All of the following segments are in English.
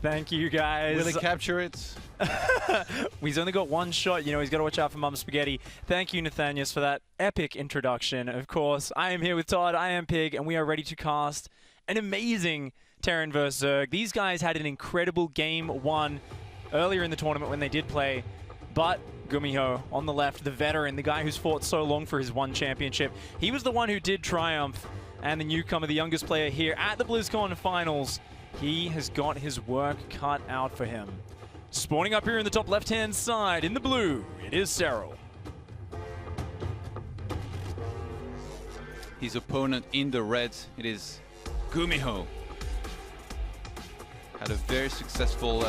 Thank you, guys. Will he capture it? He's only got one shot. You know, he's got to watch out for Mum Spaghetti. Thank you, Nathanius, for that epic introduction. Of course, I am here with Todd. I am Pig, and we are ready to cast an amazing Terran vs. Zerg. These guys had an incredible game one earlier in the tournament when they did play, but GuMiho on the left, the veteran, the guy who's fought so long for his one championship, he was the one who did triumph, and the newcomer, the youngest player here at the BlizzCon Finals, he has got his work cut out for him. Spawning up here in the top left-hand side, in the blue, it is Serral. His opponent in the red, it is GuMiho. Had a very successful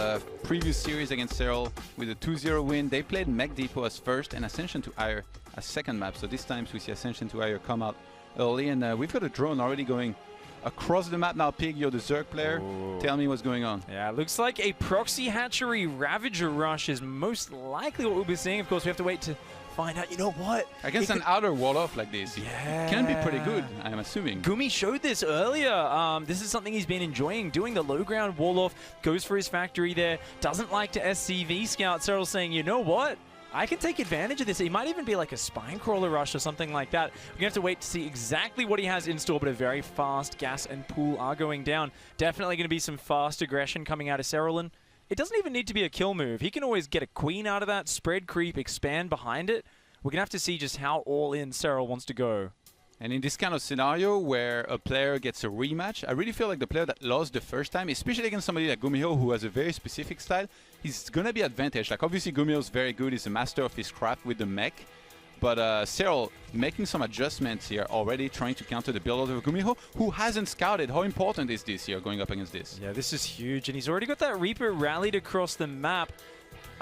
previous series against Serral with a 2-0 win. They played Mech Depot as first and Ascension to Ire as second map. So this time we see Ascension to Ire come out early, and we've got a drone already going across the map now. Pig, you're the Zerg player. Ooh. Tell me what's going on. Yeah, looks like a proxy hatchery Ravager rush is most likely what we'll be seeing. Of course, we have to wait to find out. You know what? Against an outer wall off like this, yeah, it can be pretty good, I'm assuming. Gumi showed this earlier. This is something he's been enjoying, doing the low ground wall off, goes for his factory there, doesn't like to SCV scout. Serral saying, you know what? I can take advantage of this. It might even be like a spine crawler rush or something like that. We're going to have to wait to see exactly what he has in store, but a very fast gas and pool are going down. Definitely going to be some fast aggression coming out of Serral, and it doesn't even need to be a kill move. He can always get a queen out of that, spread creep, expand behind it. We're going to have to see just how all in Serral wants to go. And in this kind of scenario where a player gets a rematch, I really feel like the player that lost the first time, especially against somebody like GuMiho who has a very specific style, he's going to be advantaged. Like obviously GuMiho's very good, he's a master of his craft with the mech, but Serral making some adjustments here already, trying to counter the build of GuMiho, who hasn't scouted. How important is this here going up against this? Yeah, this is huge, and he's already got that Reaper rallied across the map.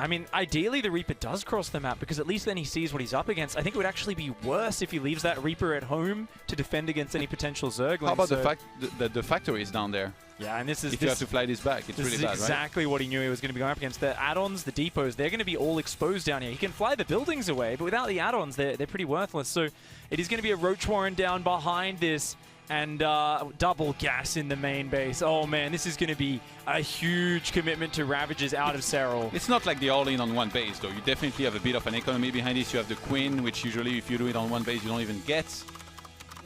I mean, ideally the Reaper does cross the map because at least then he sees what he's up against. I think it would actually be worse if he leaves that Reaper at home to defend against any potential Zerglings. How about the fact that the factory is down there? Yeah, and this is... If you have to fly this back, it's really bad, right? This is exactly what he knew he was going to be going up against. The add-ons, the depots, they're going to be all exposed down here. He can fly the buildings away, but without the add-ons, they're pretty worthless. So it is going to be a Roach Warren down behind this, and double gas in the main base. Oh man, this is going to be a huge commitment to Ravagers out of Serral. It's not like the all-in on one base though. You definitely have a bit of an economy behind this. You have the Queen, which usually if you do it on one base you don't even get.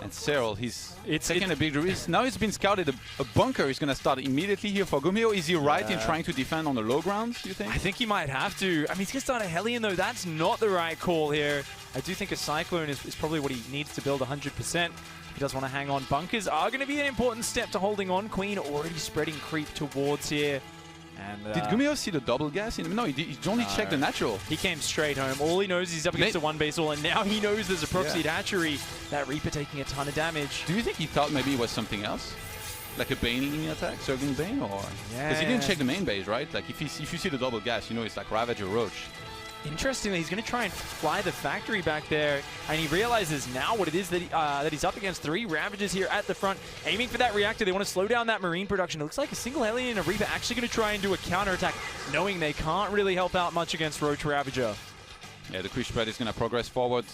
And Serral, he's taking a big risk. Now it's been scouted. A bunker is going to start immediately here for GuMiho. Is he right in trying to defend on the low grounds, you think? I think he might have to. I mean, he's going to start a Hellion though. That's not the right call here. I do think a Cyclone is probably what he needs to build 100%. He does want to hang on. Bunkers are going to be an important step to holding on. Queen already spreading creep towards here. And, did GuMiho see the double gas? No, he only checked the natural. He came straight home. All he knows is he's up against a one base all, and now he knows there's a proxied hatchery. That Reaper taking a ton of damage. Do you think he thought maybe it was something else? Like a Bane attack, Zergling Bane, or? Yeah. Because he didn't check the main base, right? Like if you see the double gas, you know it's like Ravager Roach. Interestingly, he's going to try and fly the factory back there, and he realizes now what it is that he's up against. 3 Ravagers here at the front, aiming for that reactor. They want to slow down that Marine production. It looks like a single Hellion and a Reaper actually going to try and do a counterattack, knowing they can't really help out much against Roach Ravager. Yeah, the Quick Spread is going to progress forward.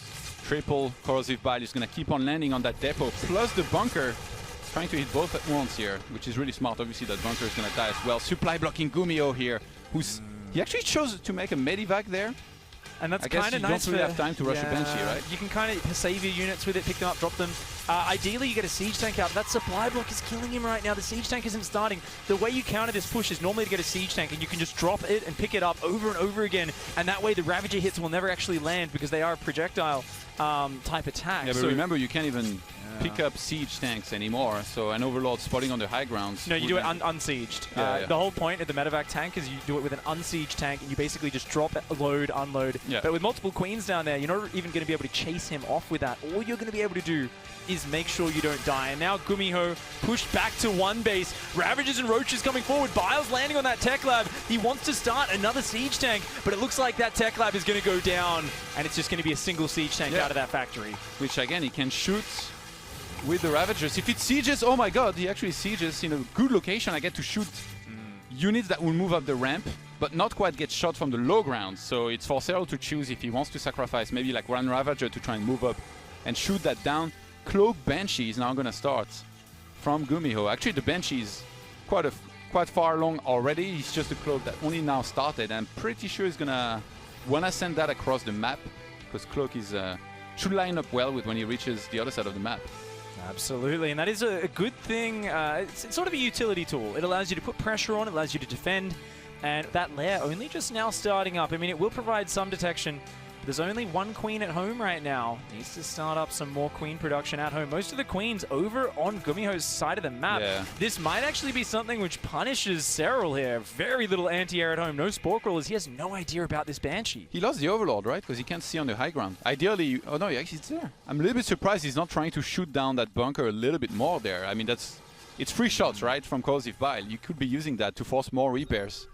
Triple Corrosive Bile is going to keep on landing on that depot, plus the bunker. Trying to hit both at once here, which is really smart. Obviously, that bunker is going to die as well. Supply blocking GuMiho here, who's... He actually chose to make a medivac there. And that's kind of nice. You don't really have time to rush a Banshee, right? You can kind of save your units with it, pick them up, drop them. Ideally, you get a Siege Tank out. That supply block is killing him right now. The Siege Tank isn't starting. The way you counter this push is normally to get a Siege Tank, and you can just drop it and pick it up over and over again. And that way, the Ravager hits will never actually land because they are a projectile type attack. Yeah, but remember, you can't even pick up siege tanks anymore, so an Overlord spotting on the high grounds. No, you do it unsieged. The whole point of the medevac tank is you do it with an unsieged tank, and you basically just drop it, load, unload. Yeah. But with multiple queens down there, you're not even going to be able to chase him off with that. All you're going to be able to do is make sure you don't die. And now GuMiho pushed back to one base. Ravagers and Roaches coming forward. Biles landing on that tech lab. He wants to start another siege tank, but it looks like that tech lab is going to go down, and it's just going to be a single siege tank out of that factory. Which again, he can shoot with the Ravagers. If it sieges, oh my god, he actually sieges in a good location. I get to shoot units that will move up the ramp, but not quite get shot from the low ground. So it's for Serral to choose if he wants to sacrifice maybe like one Ravager to try and move up and shoot that down. Cloak Banshee is now going to start from GuMiho. Actually, the Banshee is quite a quite far along already. He's just a cloak that only now started. I'm pretty sure he's gonna wanna send that across the map because cloak is should line up well with when he reaches the other side of the map. Absolutely, and that is a good thing. It's sort of a utility tool. It allows you to put pressure on, it allows you to defend, and that lair only just now starting up. I mean, it will provide some detection. There's only one queen at home right now. Needs to start up some more queen production at home. Most of the queens over on GuMiho's side of the map. Yeah. This might actually be something which punishes Serral here. Very little anti-air at home. No spore crawlers. He has no idea about this Banshee. He lost the Overlord, right? Because he can't see on the high ground. Ideally, oh no, actually it's there. I'm a little bit surprised he's not trying to shoot down that bunker a little bit more there. I mean, it's free shots, right, from Corrosive Bile. You could be using that to force more repairs.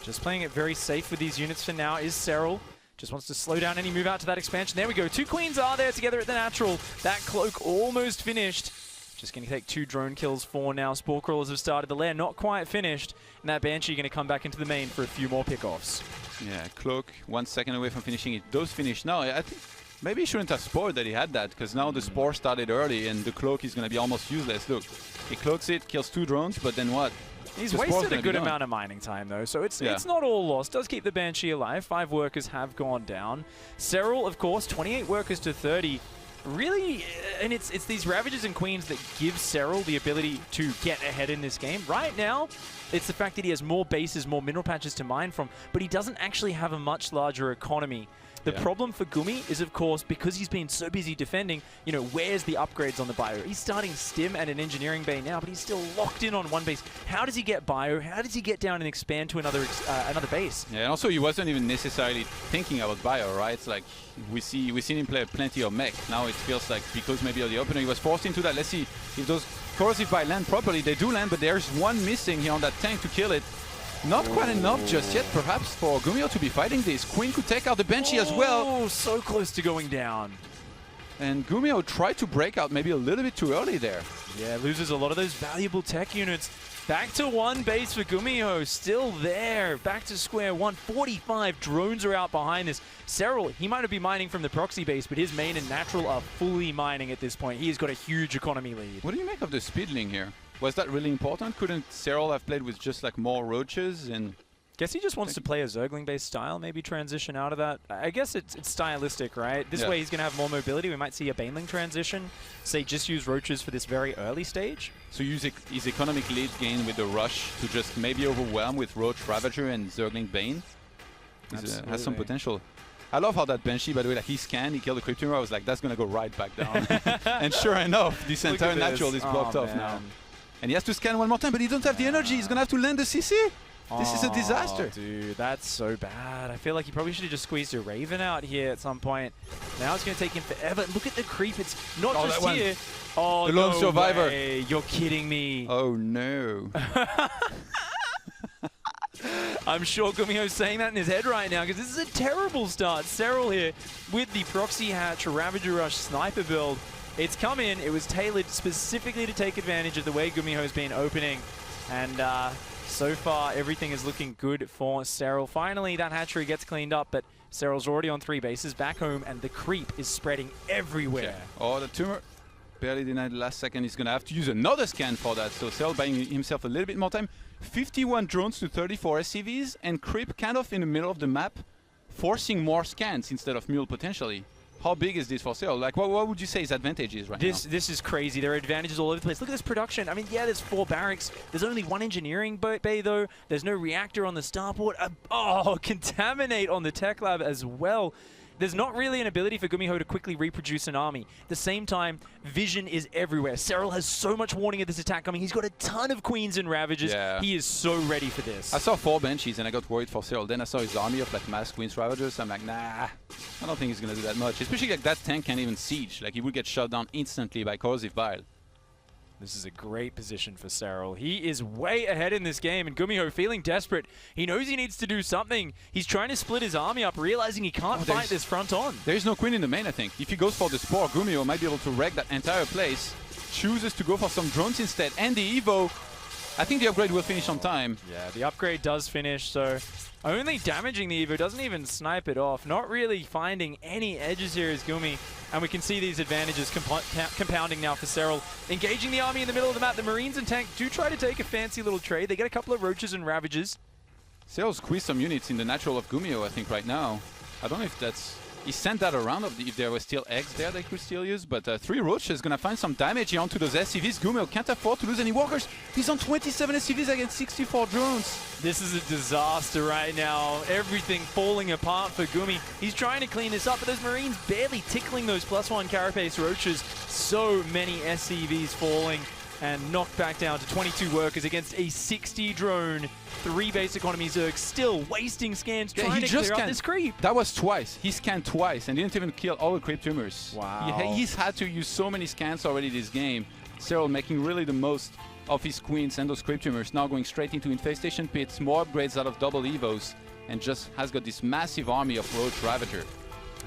Just playing it very safe with these units for now is Serral. Just wants to slow down any move out to that expansion. There we go. Two queens are there together at the natural. That cloak almost finished. Just going to take 2 drone kills for now. Spore crawlers have started the lair, not quite finished. And that Banshee going to come back into the main for a few more pickoffs. Yeah, cloak 1 second away from finishing. It does finish now. I think maybe he shouldn't have spoiled that he had that because now the spore started early and the cloak is going to be almost useless. Look, he cloaks it, kills 2 drones, but then what? He's wasted a good amount of mining time, though, so it's not all lost. Does keep the Banshee alive. 5 workers have gone down. Serral, of course, 28 workers to 30. Really, and it's these Ravagers and Queens that give Serral the ability to get ahead in this game. Right now, it's the fact that he has more bases, more mineral patches to mine from, but he doesn't actually have a much larger economy. The problem for Gumi is, of course, because he's been so busy defending, you know, where's the upgrades on the bio? He's starting Stim and an Engineering Bay now, but he's still locked in on one base. How does he get bio? How does he get down and expand to another base? Yeah, and also he wasn't even necessarily thinking about bio, right? It's like we've seen him play plenty of mech. Now it feels like because maybe of the opener he was forced into that. Let's see if those Corrosive Bile land properly. They do land, but there's one missing here on that tank to kill it. Not quite enough just yet, perhaps, for GuMiho to be fighting this. Queen could take out the Banshee as well. Oh, so close to going down. And GuMiho tried to break out maybe a little bit too early there. Yeah, loses a lot of those valuable tech units. Back to 1 base for GuMiho, still there. Back to square one. 45 drones are out behind this. Serral, he might have been mining from the proxy base, but his main and natural are fully mining at this point. He has got a huge economy lead. What do you make of the speedling here? Was that really important? Couldn't Serral have played with just like more roaches and... Guess he just wants to play a Zergling-based style, maybe transition out of that. I guess it's stylistic, right? This way he's going to have more mobility. We might see a Baneling transition. Say, just use roaches for this very early stage. So use his economic lead gain with the rush to just maybe overwhelm with Roach Ravager and Zergling Bane. Has some potential. I love how that Banshee, by the way, like he scanned, he killed the Cryptomir. I was like, that's going to go right back down. And sure enough, this entire natural is blocked off now. And he has to scan one more time, but he doesn't have the energy. He's going to have to land the CC. This is a disaster. Dude, that's so bad. I feel like he probably should have just squeezed a Raven out here at some point. Now it's going to take him forever. Look at the creep. It's not just here. Oh, the lone survivor. Way. You're kidding me. Oh, no. I'm sure GuMiho's saying that in his head right now because this is a terrible start. Serral here with the Proxy Hatch Ravager Rush Sniper build. It's come in. It was tailored specifically to take advantage of the way GuMiho's been opening. And so far, everything is looking good for Serral. Finally, that hatchery gets cleaned up, but Serral's already on 3 bases back home, and the creep is spreading everywhere. Okay. Oh, the tumor barely denied the last second. He's going to have to use another scan for that. So Serral buying himself a little bit more time. 51 drones to 34 SCVs, and creep kind of in the middle of the map, forcing more scans instead of mule potentially. How big is this for Serral? Like, what would you say his advantage is right now? This is crazy. There are advantages all over the place. Look at this production. I mean, yeah, there's 4 barracks. There's only 1 engineering bay, though. There's no reactor on the starport. Contaminate on the tech lab as well. There's not really an ability for GuMiho to quickly reproduce an army. At the same time, vision is everywhere. Serral has so much warning of this attack coming. He's got a ton of Queens and Ravagers. Yeah. He is so ready for this. I saw 4 Banshees and I got worried for Serral. Then I saw his army of like mass Queens Ravagers. I'm like, nah, I don't think he's going to do that much. Especially like that tank can't even siege. Like he would get shot down instantly by Corrosive Bile. This is a great position for Serral. He is way ahead in this game, and GuMiho feeling desperate. He knows he needs to do something. He's trying to split his army up, realizing he can't fight this front on. There is no Queen in the main, I think. If he goes for the Spore, GuMiho might be able to wreck that entire place. Chooses to go for some drones instead, and the Evo. I think the upgrade will finish on time. Yeah, the upgrade does finish, so only damaging the Evo, doesn't even snipe it off. Not really finding any edges here is Gumi, and we can see these advantages compounding now for Serral. Engaging the army in the middle of the map, the Marines and tank do try to take a fancy little trade. They get a couple of Roaches and Ravagers. Serral squeezed some units in the natural of GuMiho, I think, right now. I don't know if that's... He sent that around if there were still eggs there they could still use, but 3 Roaches gonna find some damage here onto those SCVs. GuMiho can't afford to lose any walkers. He's on 27 SCVs against 64 drones. This is a disaster right now. Everything falling apart for Gumi. He's trying to clean this up, but those Marines barely tickling those +1 Carapace Roaches. So many SCVs falling and knocked back down to 22 workers against a 60 drone. 3 base economy Zerg still wasting scans trying to clear up this creep. That was twice. He scanned twice and didn't even kill all the creep tumors. Wow. He's had to use so many scans already this game. Serral making really the most of his queens and those creep tumors, now going straight into infestation pits, more upgrades out of double evos, and just has got this massive army of Roach Ravager.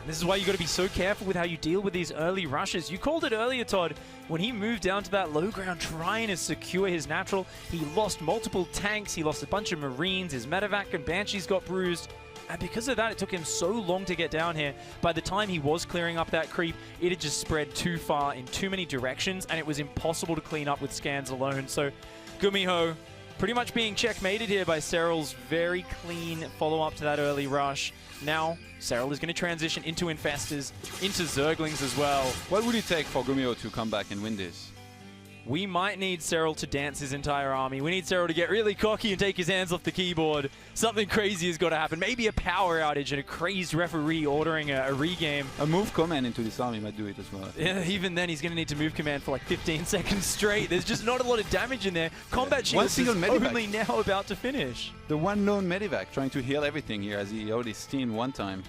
This is why you got to be so careful with how you deal with these early rushes. You called it earlier, Todd, when he moved down to that low ground trying to secure his natural. He lost multiple tanks, he lost a bunch of Marines, his medevac and Banshees got bruised. And because of that, it took him so long to get down here. By the time he was clearing up that creep, it had just spread too far in too many directions, and it was impossible to clean up with scans alone. So GuMiho pretty much being checkmated here by Serral's very clean follow-up to that early rush. Now, Serral is going to transition into Infestors, into Zerglings as well. What would it take for GuMiho to come back and win this? We might need Serral to dance his entire army. We need Serral to get really cocky and take his hands off the keyboard. Something crazy has got to happen. Maybe a power outage and a crazy referee ordering a regame. A move command into this army might do it as well. Yeah, even then he's going to need to move command for like 15 seconds straight. There's just not a lot of damage in there. Combat Shield is only now about to finish. The one lone medevac trying to heal everything here as he already steamed one time.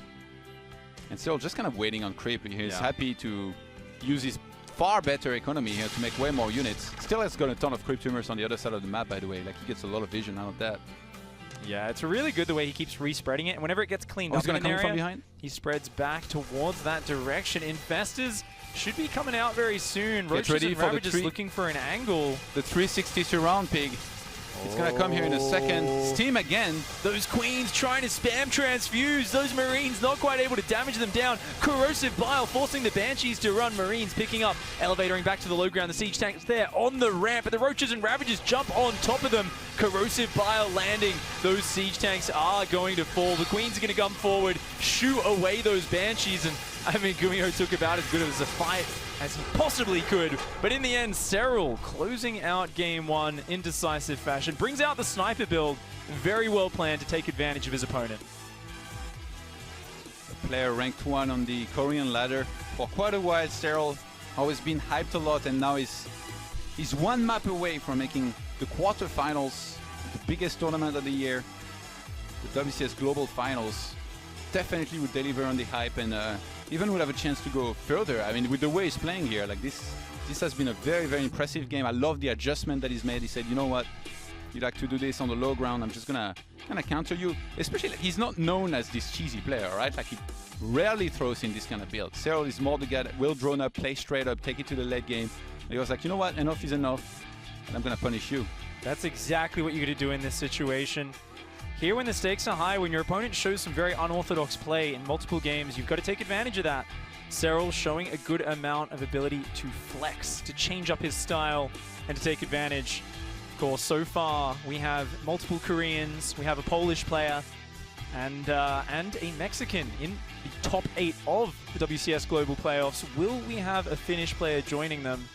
And Serral just kind of waiting on creep. He's happy to use his far better economy here to make way more units. Still has got a ton of creep tumors on the other side of the map, by the way. Like, he gets a lot of vision out of that. Yeah, it's really good the way he keeps respreading it. And whenever it gets cleaned up in an area, from behind? He spreads back towards that direction. Infestors should be coming out very soon. Roaches and Ravagers looking for an angle. The 360 surround pig. It's going to come here in a second. Steam again. Those Queens trying to spam transfuse. Those Marines not quite able to damage them down. Corrosive Bile forcing the Banshees to run. Marines picking up. Elevatoring back to the low ground. The siege tanks there on the ramp. But the Roaches and Ravagers jump on top of them. Corrosive Bile landing. Those siege tanks are going to fall. The Queens are going to come forward, shoot away those Banshees. And I mean, GuMiho took about as good as a fight as he possibly could. But in the end, Serral closing out game 1 in decisive fashion. Brings out the sniper build. Very well planned to take advantage of his opponent. A player ranked 1 on the Korean ladder. For quite a while, Serral always been hyped a lot, and now he's one map away from making the quarterfinals, the biggest tournament of the year, the WCS Global Finals. Definitely would deliver on the hype, and even would have a chance to go further. I mean, with the way he's playing here, like this has been a very, very impressive game. I love the adjustment that he's made. He said, you know what, you like to do this on the low ground, I'm just gonna kind of counter you. Especially, like, he's not known as this cheesy player, right? Like, he rarely throws in this kind of build. Serral is more the guy that will drone up, play straight up, take it to the late game. And he was like, you know what, enough is enough, and I'm gonna punish you. That's exactly what you're gonna do in this situation. Here, when the stakes are high, when your opponent shows some very unorthodox play in multiple games, you've got to take advantage of that. Serral showing a good amount of ability to flex, to change up his style, and to take advantage. Of course, so far, we have multiple Koreans, we have a Polish player, and a Mexican in the top 8 of the WCS Global Playoffs. Will we have a Finnish player joining them?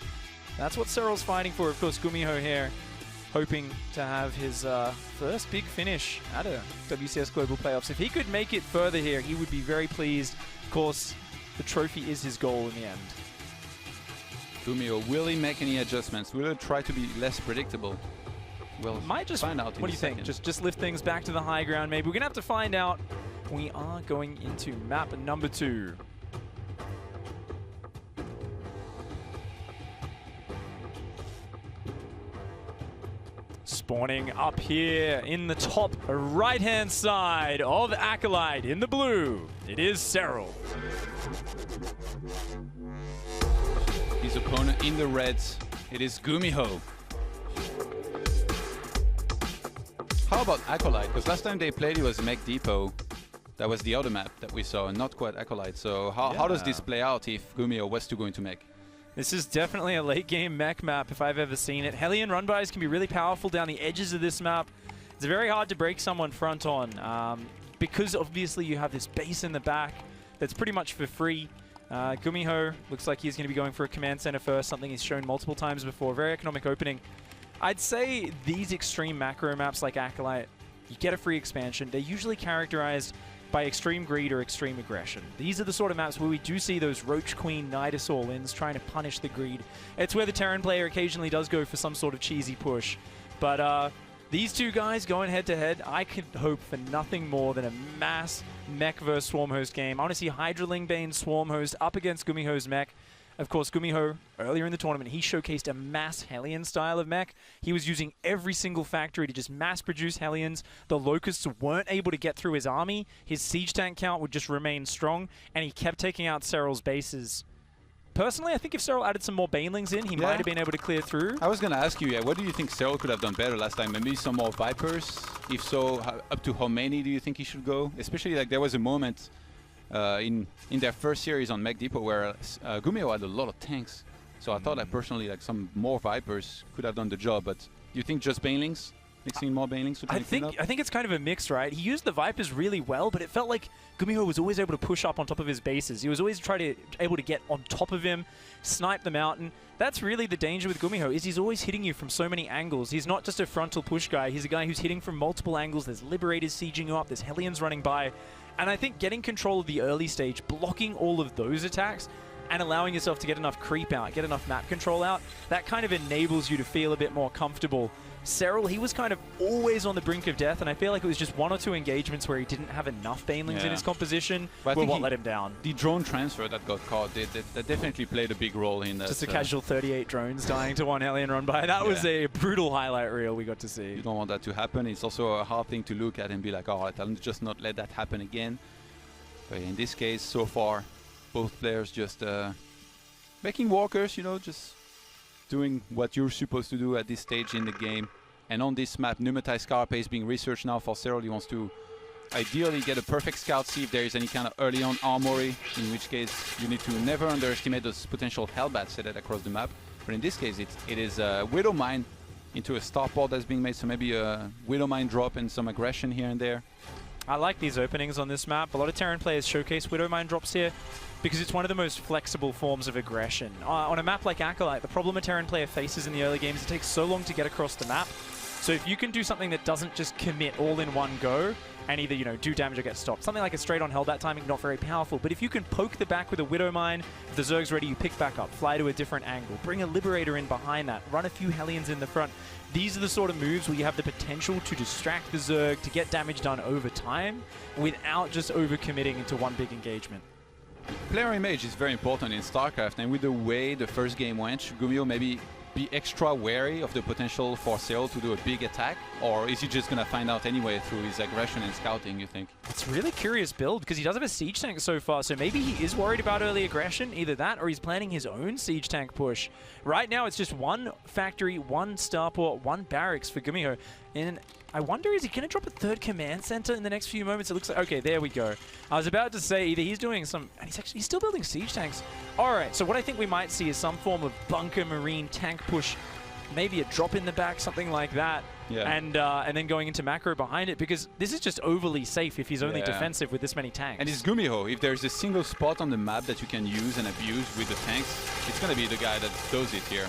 That's what Serral's fighting for. Of course, GuMiho here, hoping to have his first big finish at a WCS Global Playoffs. If he could make it further here, he would be very pleased. Of course, the trophy is his goal in the end. GuMiho, will he make any adjustments? Will he try to be less predictable? We'll might just find out. What do you think? Just lift things back to the high ground, maybe. We're going to have to find out. We are going into map number 2. Spawning up here in the top right-hand side of Acolyte in the blue, it is Serral. His opponent in the reds, it is GuMiho. How about Acolyte? Because last time they played it was Mech Depot. That was the other map that we saw, and not quite Acolyte. So how does this play out if GuMiho was to go into Mech? This is definitely a late game mech map if I've ever seen it. Hellion run-bys can be really powerful down the edges of this map. It's very hard to break someone front on because obviously you have this base in the back that's pretty much for free. GuMiho looks like he's going to be going for a command center first, something he's shown multiple times before. Very economic opening. I'd say these extreme macro maps like Acolyte, you get a free expansion. They're usually characterized by extreme greed or extreme aggression. These are the sort of maps where we do see those Roach Queen Nidus all-ins trying to punish the greed. It's where the Terran player occasionally does go for some sort of cheesy push. But these two guys going head-to-head, I could hope for nothing more than a mass mech versus Swarm Host game. I want to see Hydraling Bane Swarm Host up against GuMiho's mech. Of course, GuMiho, earlier in the tournament, he showcased a mass Hellion style of mech. He was using every single factory to just mass-produce Hellions. The Locusts weren't able to get through his army. His siege tank count would just remain strong, and he kept taking out Serral's bases. Personally, I think if Serral added some more Banelings in, he might have been able to clear through. I was going to ask you, what do you think Serral could have done better last time? Maybe some more Vipers? If so, up to how many do you think he should go? Especially, like, there was a moment in their first series on Mech Depot where GuMiho had a lot of tanks. So I thought that personally, like, some more Vipers could have done the job. But do you think just Banelings? Mixing more Banelings? I think it's kind of a mix, right? He used the Vipers really well, but it felt like GuMiho was always able to push up on top of his bases. He was always able to get on top of him, snipe them out, and that's really the danger with GuMiho, is he's always hitting you from so many angles. He's not just a frontal push guy, he's a guy who's hitting from multiple angles. There's Liberators sieging you up, there's Hellions running by, and I think getting control of the early stage, blocking all of those attacks, and allowing yourself to get enough creep out, get enough map control out, that kind of enables you to feel a bit more comfortable. Serral, he was kind of always on the brink of death, and I feel like it was just one or two engagements where he didn't have enough Banelings in his composition, but what let him down. The drone transfer that got caught, that definitely played a big role in that. Just a casual 38 drones dying to one Hellion run by. That was a brutal highlight reel we got to see. You don't want that to happen. It's also a hard thing to look at and be like, all right, I'll just not let that happen again. But in this case, so far, both players just making walkers, you know, just doing what you're supposed to do at this stage in the game. And on this map, Pneumatized Carapace being researched now for Serral. He wants to ideally get a perfect scout, see if there is any kind of early on armory, in which case you need to never underestimate those potential Hellbats set across the map. But in this case, it is a Widow Mine into a starport that's being made, so maybe a Widow Mine drop and some aggression here and there. I like these openings on this map. A lot of Terran players showcase Widow Mine drops here because it's one of the most flexible forms of aggression. On a map like Acolyte, the problem a Terran player faces in the early games is it takes so long to get across the map. So if you can do something that doesn't just commit all in one go and either, you know, do damage or get stopped, something like a straight-on Hellbat timing, not very powerful. But if you can poke the back with a Widow Mine, if the Zerg's ready, you pick back up, fly to a different angle, bring a Liberator in behind that, run a few Hellions in the front. These are the sort of moves where you have the potential to distract the Zerg, to get damage done over time, without just over-committing into one big engagement. Player image is very important in StarCraft, and with the way the first game went, should GuMiho maybe be extra wary of the potential for Serral to do a big attack? Or is he just going to find out anyway through his aggression and scouting, you think? It's a really curious build, because he does have a siege tank so far, so maybe he is worried about early aggression, either that or he's planning his own siege tank push. Right now, it's just one factory, one starport, one barracks for GuMiho. And I wonder, is he going to drop a third command center in the next few moments? It looks like, okay, there we go. I was about to say either he's doing some, and he's still building siege tanks. All right, so what I think we might see is some form of bunker marine tank push, maybe a drop in the back, something like that. Yeah. And then going into macro behind it, because this is just overly safe if he's only defensive with this many tanks. And it's GuMiho. If there's a single spot on the map that you can use and abuse with the tanks, it's going to be the guy that does it here.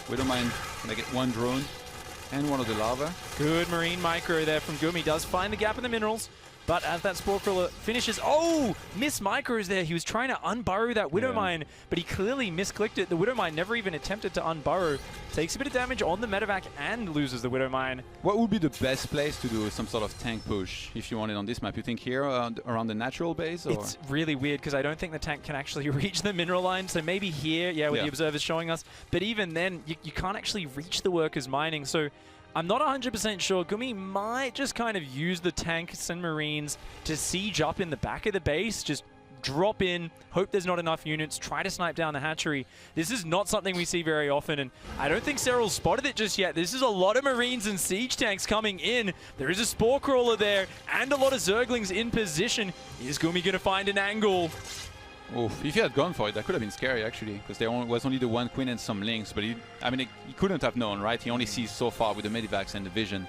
We don't mind going to get one drone and one of the lava. Good marine micro there from Gumi. Does find the gap in the minerals, but as that Spore Crawler finishes, oh! Miss micros there. He was trying to unburrow that Widow Mine, but he clearly misclicked it. The Widow Mine never even attempted to unburrow. Takes a bit of damage on the medevac and loses the Widow Mine. What would be the best place to do some sort of tank push if you want it on this map? You think here around the natural base? Or? It's really weird because I don't think the tank can actually reach the mineral line. So maybe here, with the observers showing us. But even then, you can't actually reach the workers mining. So I'm not 100% sure. Gumi might just kind of use the tanks and marines to siege up in the back of the base, just drop in, hope there's not enough units, try to snipe down the hatchery. This is not something we see very often, and I don't think Serral spotted it just yet. This is a lot of Marines and siege tanks coming in. There is a Spore Crawler there, and a lot of Zerglings in position. Is GuMi gonna find an angle? Oof. If he had gone for it, that could have been scary actually, because there was only the one queen and some links, but he couldn't have known, right? He only sees so far with the medivacs and the vision.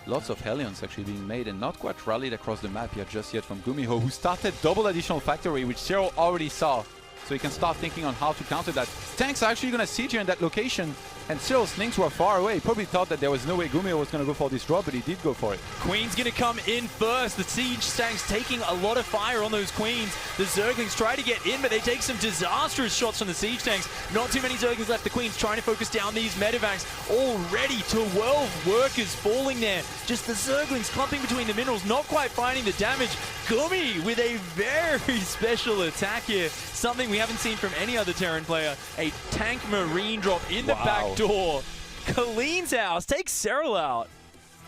Lots of Hellions actually being made and not quite rallied across the map yet just yet from GuMiho, who started double additional factory, which Serral already saw. So he can start thinking on how to counter that. Tanks are actually going to siege here in that location, and Serral's links were far away. He probably thought that there was no way GuMiho was going to go for this drop, but he did go for it. Queen's going to come in first. The siege tanks taking a lot of fire on those Queens. The Zerglings try to get in, but they take some disastrous shots from the siege tanks. Not too many Zerglings left. The Queens trying to focus down these medevacs. Already 12 workers falling there. Just the Zerglings clumping between the minerals, not quite finding the damage. GuMi with a very special attack here. Something we haven't seen from any other Terran player. A tank marine drop in the back door. Kaleem's house takes Serral out.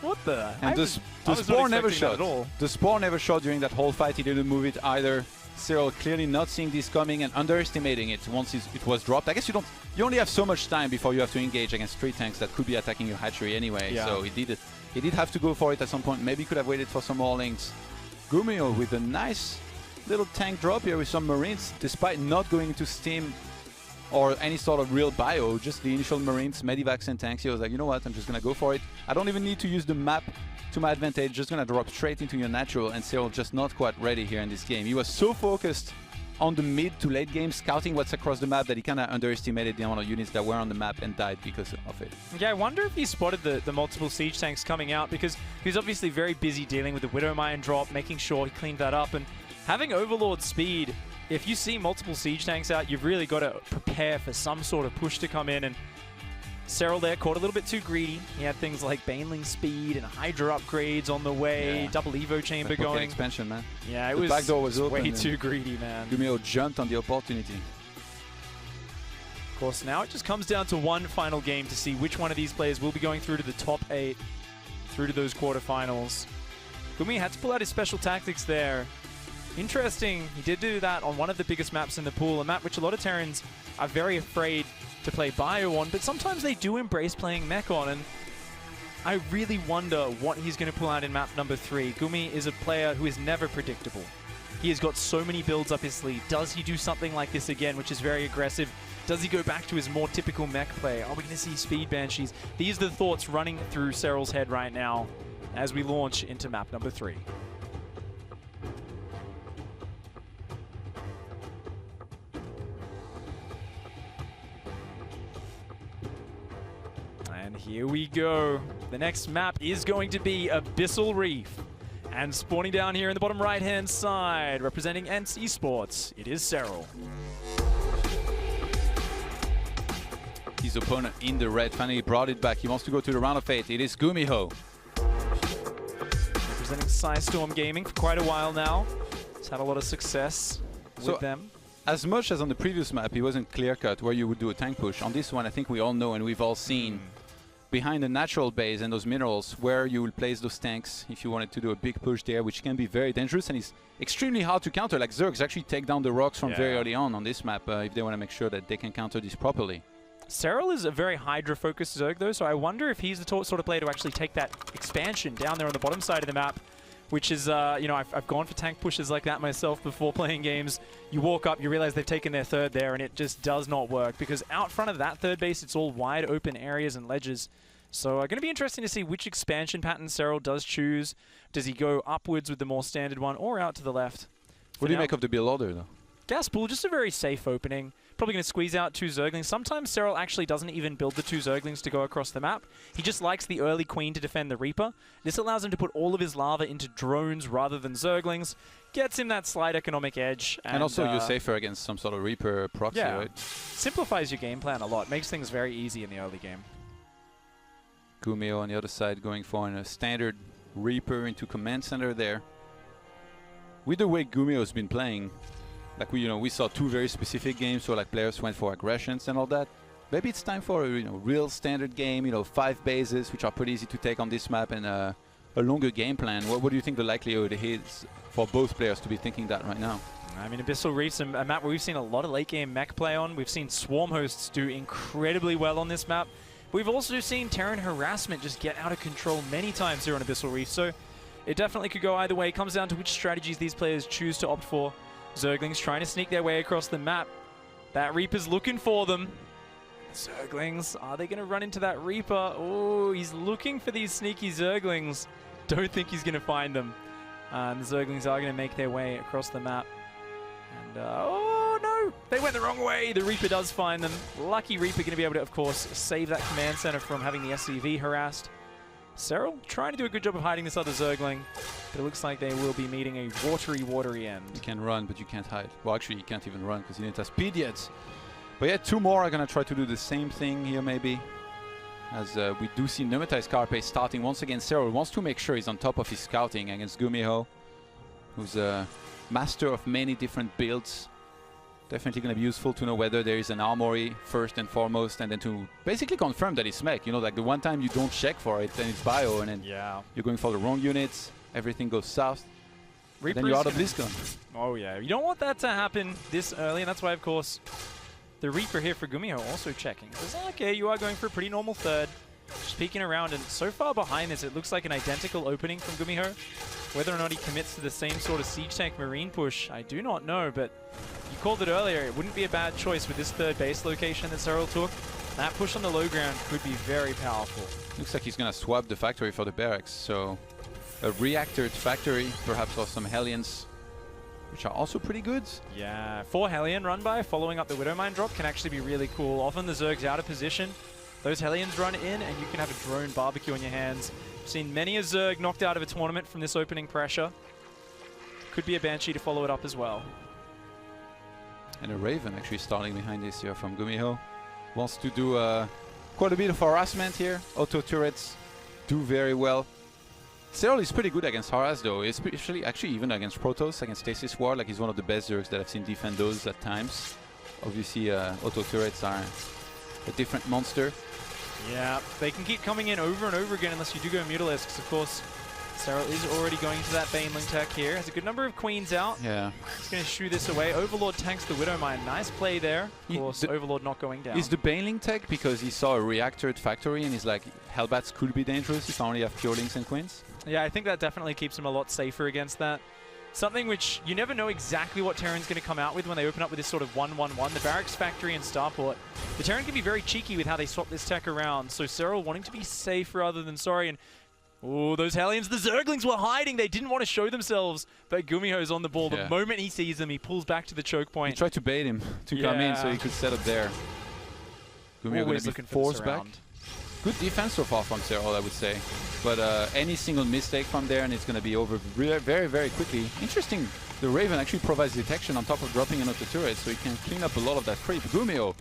What the? And the Spore never shot. The Spore never shot during that whole fight. He didn't move it either. Serral clearly not seeing this coming and underestimating it once it was dropped. I guess you only have so much time before you have to engage against 3 tanks that could be attacking your hatchery anyway. Yeah. So he did it. He did have to go for it at some point. Maybe could have waited for some more links. GuMiho with a nice little tank drop here with some Marines, despite not going into steam or any sort of real bio, just the initial Marines, medivacs and tanks. He was like, you know what, I'm just gonna go for it. I don't even need to use the map to my advantage, just gonna drop straight into your natural, and Serral just not quite ready here in this game. He was so focused on the mid to late game, scouting what's across the map, that he kind of underestimated the amount of units that were on the map and died because of it. Yeah, I wonder if he spotted the multiple siege tanks coming out, because he's obviously very busy dealing with the Widowmine drop, making sure he cleaned that up, and having Overlord speed. If you see multiple siege tanks out, you've really got to prepare for some sort of push to come in, and Serral there caught a little bit too greedy. He had things like Baneling speed and Hydra upgrades on the way, double Evo chamber going. Expansion, man. Yeah, it the was, back door was open way too greedy, man. GuMiho jumped on the opportunity. Of course, now it just comes down to one final game to see which one of these players will be going through to the top 8, through to those quarterfinals. GuMi had to pull out his special tactics there. Interesting, he did do that on one of the biggest maps in the pool, a map which a lot of Terrans are very afraid to play bio on, but sometimes they do embrace playing mech on, and I really wonder what he's going to pull out in map number 3. GuMi is a player who is never predictable. He has got so many builds up his sleeve. Does he do something like this again, which is very aggressive? Does he go back to his more typical mech play? Are we going to see speed banshees? These are the thoughts running through Serral's head right now as we launch into map number 3. And here we go. The next map is going to be a Bissel Reef. And spawning down here in the bottom right-hand side, representing ENCE Esports, it is Serral. His opponent in the red finally brought it back. He wants to go to the round of 8. It is GuMiho. Representing Psystorm Gaming for quite a while now. He's had a lot of success with them. As much as on the previous map, he wasn't clear-cut where you would do a tank push. On this one, I think we all know and we've all seen behind the natural base and those minerals where you will place those tanks if you wanted to do a big push there, which can be very dangerous and is extremely hard to counter. Like Zergs actually take down the rocks from very early on this map if they want to make sure that they can counter this properly. Serral is a very Hydra-focused Zerg though, so I wonder if he's the sort of player to actually take that expansion down there on the bottom side of the map, which is, you know, I've gone for tank pushes like that myself before playing games. You walk up, you realize they've taken their third there, and it just does not work, because out front of that third base, it's all wide open areas and ledges. So going to be interesting to see which expansion pattern Serral does choose. Does he go upwards with the more standard one, or out to the left? What do you make of the build order, though? Gas pool, just a very safe opening. Probably going to squeeze out 2 Zerglings. Sometimes Serral actually doesn't even build the 2 Zerglings to go across the map. He just likes the early Queen to defend the Reaper. This allows him to put all of his lava into drones rather than Zerglings. Gets him that slight economic edge. And also you're safer against some sort of Reaper proxy, right? Simplifies your game plan a lot. Makes things very easy in the early game. GuMiho on the other side going for a standard Reaper into command center there. With the way GuMiho's been playing, like we saw 2 very specific games where like players went for aggressions and all that. Maybe it's time for a real standard game, 5 bases, which are pretty easy to take on this map, and a longer game plan. What do you think the likelihood is for both players to be thinking that right now? I mean, Bissel Reef's a map where we've seen a lot of late game mech play on. We've seen Swarm Hosts do incredibly well on this map. We've also seen Terran Harassment just get out of control many times here on Bissel Reef. So it definitely could go either way. It comes down to which strategies these players choose to opt for. Zerglings trying to sneak their way across the map. That Reaper's looking for them. Zerglings, are they going to run into that Reaper? Oh, he's looking for these sneaky Zerglings. Don't think he's going to find them. And the Zerglings are going to make their way across the map. And, oh no, they went the wrong way. The Reaper does find them. Lucky Reaper going to be able to, of course, save that command center from having the SCV harassed. Serral trying to do a good job of hiding this other Zergling, but it looks like they will be meeting a watery end. You can run, but you can't hide. Well, actually, you can't even run because you didn't have speed yet. But yeah, 2 more are going to try to do the same thing here, maybe. As we do see Numetize Carpe starting once again. Serral wants to make sure he's on top of his scouting against GuMiho, who's a master of many different builds. Definitely going to be useful to know whether there is an armory first and foremost, and then to basically confirm that it's mech. You know, like the one time you don't check for it, then it's bio, and then you're going for the wrong units, everything goes south, and then you're out of BlizzCon. Oh yeah, you don't want that to happen this early, and that's why, of course, the Reaper here for GuMiho also checking. Says, okay, you are going for a pretty normal third. Just peeking around, and so far behind this, it looks like an identical opening from GuMiho. Whether or not he commits to the same sort of siege tank marine push, I do not know, but you called it earlier. It wouldn't be a bad choice with this third base location that Serral took. That push on the low ground could be very powerful. Looks like he's going to swap the factory for the barracks, so a reactored factory, perhaps of some Hellions, which are also pretty good. Yeah, 4 Hellion run by, following up the Widowmine drop can actually be really cool. Often the Zerg's out of position. Those Hellions run in, and you can have a drone barbecue on your hands. I've seen many a Zerg knocked out of a tournament from this opening pressure. Could be a Banshee to follow it up as well. And a Raven actually starting behind this here from GuMiho. Wants to do quite a bit of harassment here. Auto turrets do very well. Serral is pretty good against harass though, especially actually even against Protoss, against Stasis Ward. Like he's one of the best Zergs that I've seen defend those at times. Obviously auto turrets are a different monster. Yeah, they can keep coming in over and over again unless you do go Mutalisks. Of course, Serral is already going to that Baneling tech here. Has a good number of Queens out. Yeah. He's going to shoo this away. Overlord tanks the Widowmine. Nice play there. Of course, Overlord not going down. Is the Baneling tech because he saw a reactored factory and he's like, Hellbats could be dangerous if I only have Purelings and Queens? Yeah, I think that definitely keeps him a lot safer against that. Something which you never know exactly what Terran's going to come out with when they open up with this sort of 1-1-1. The Barracks Factory and Starport. The Terran can be very cheeky with how they swap this tech around. So Serral wanting to be safe rather than sorry. And oh, those Hellions, the Zerglings were hiding. They didn't want to show themselves. But GuMiho's on the ball. Yeah. The moment he sees them, he pulls back to the choke point. He tried to bait him to come in so he could set up there. GuMiho going to be forced back. Good defense so far from Serral, I would say. But any single mistake from there and it's going to be over very, very quickly. Interesting, the Raven actually provides detection on top of dropping another turret, so he can clean up a lot of that creep. GuMiho,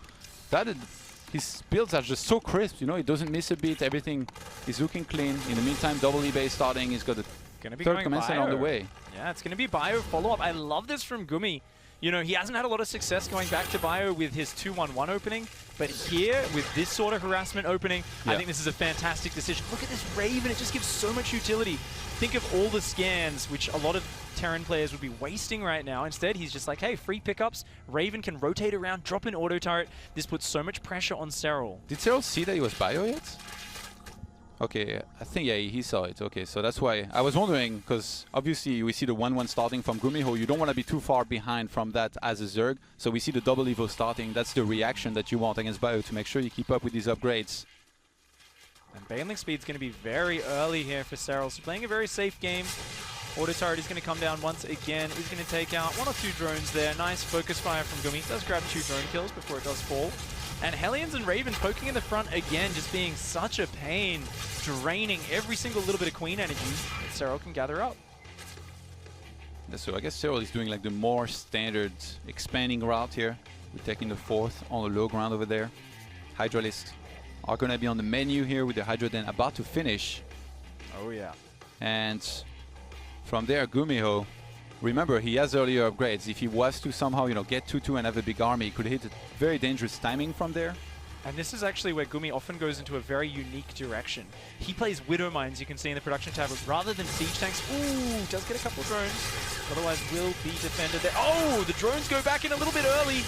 his builds are just so crisp, you know, he doesn't miss a beat, everything is looking clean. In the meantime, double eBay starting, he's got the third command center on the way. Yeah, it's going to be bio follow-up. I love this from Gumi. You know, he hasn't had a lot of success going back to bio with his 2-1-1 opening, but here, with this sort of harassment opening, I think this is a fantastic decision. Look at this Raven, it just gives so much utility. Think of all the scans, which a lot of Terran players would be wasting right now. Instead, he's just like, hey, free pickups, Raven can rotate around, drop an auto turret. This puts so much pressure on Serral. Did Serral see that he was bio yet? Okay, I think, yeah, he saw it. Okay, so that's why I was wondering, because obviously we see the 1-1 starting from GuMiho. You don't want to be too far behind from that as a Zerg. So we see the double Evo starting. That's the reaction that you want against bio to make sure you keep up with these upgrades. And Baneling speed's going to be very early here for Serral. So playing a very safe game. Auto turret is going to come down once again. He's going to take out 1 or 2 drones there. Nice focus fire from Gumi. Does grab 2 drone kills before it does fall. And Hellions and Raven poking in the front again, just being such a pain, draining every single little bit of Queen energy that Serral can gather up. Yeah, so I guess Serral is doing like the more standard expanding route here. We're taking the 4th on the low ground over there. Hydralists are going to be on the menu here with the Hydra Den about to finish. Oh yeah. And from there, GuMiho, remember, he has earlier upgrades. If he was to somehow, you know, get 2-2 and have a big army, he could hit a very dangerous timing from there. And this is actually where Gumi often goes into a very unique direction. He plays Widow Mines, you can see in the production tab, rather than siege tanks. Ooh, does get a couple of drones. Otherwise will be defended there. Oh, the drones go back in a little bit early,